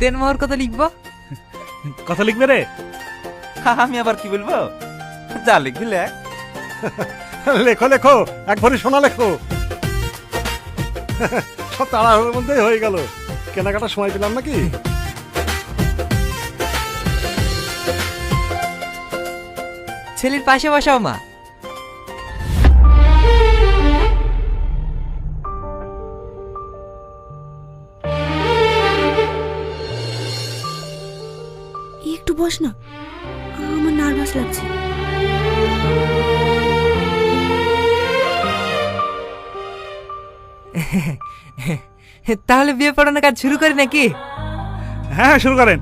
দেনমোহর কত লিখবো? কথা লিখবে রে? আমি আবার কি বলবো, যা লিখবি লেখ। লেখো লেখো, এক ভরি সোনা লেখো। সব তাড়াহুড়োর মধ্যেই হয়ে গেল, কেনাকাটার সময় পেলাম নাকি। ছেলের পাশে বসাও মা। একটু বস না, আমার নার্ভাস লাগছে। তাহলে বিয়ে পড়ানোর কাজ শুরু করি নাকি? হ্যাঁ, শুরু করেন।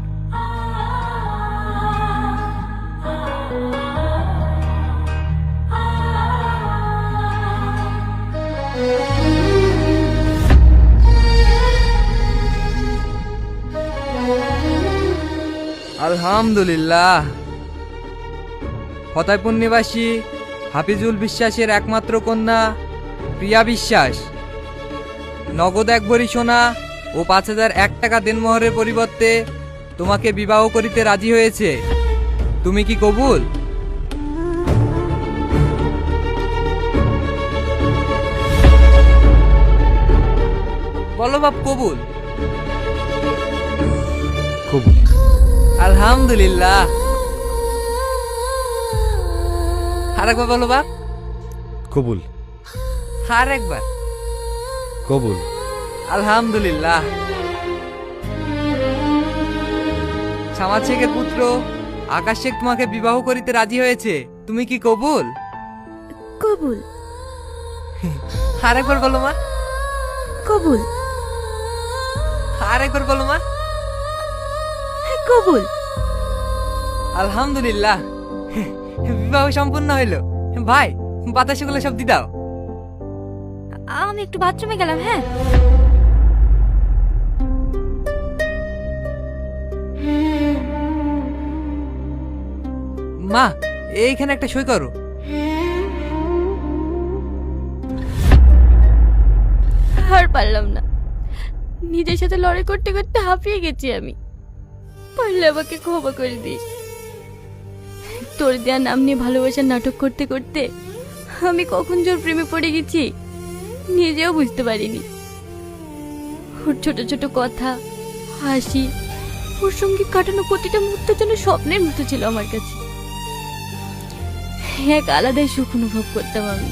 আলহামদুলিল্লাহ। ফতেপুর নিবাসী হাফিজুল বিশ্বাসের একমাত্র কন্যা প্রিয়া বিশ্বাস নগদ 1 ভরি সোনা ও 5001 টাকা দেনমোহরের পরিবর্তে তোমাকে বিবাহ করিতে রাজি হয়েছে। তুমি কি কবুল? বলো বাপ, কবুল? কবুল। আলহামদুলিল্লাহ। আর একবার বলো বাপ। কবুল। আর একবার। কবুল। আলহামদুলিল্লাহ। সামাদ শেখের পুত্র আকাশ শেখ তোমাকে বিবাহ করিতে রাজি হয়েছে। তুমি কি কবুল? কবুল। আর একবার বলো মা। কবুল। আর একবার বলো মা। কবুল। আলহামদুলিল্লাহ, বিবাহ সম্পূর্ণ হইল। ভাই, বাতাসগুলো সব দি দাও। আমি একটু বাথরুমে গেলাম। হ্যাঁ। মা, এইখানে একটা সই করো। আর পারলাম না, নিজের সাথে লড়াই করতে করতে হাঁপিয়ে গেছি আমি। পারলে আমাকে ক্ষমা করে দিস। তোর দেয়া নাম নিয়ে ভালোবাসার নাটক করতে করতে আমি কখন জোর প্রেমে পড়ে গেছি নিজেও বুঝতে পারিনি। ওর ছোট ছোট কথা, হাসি, ওর সঙ্গে কাটানো প্রতিটা মুহূর্ত যেন স্বপ্নের মতো ছিল আমার কাছে। এক আলাদাই সুখ অনুভব করতাম আমি।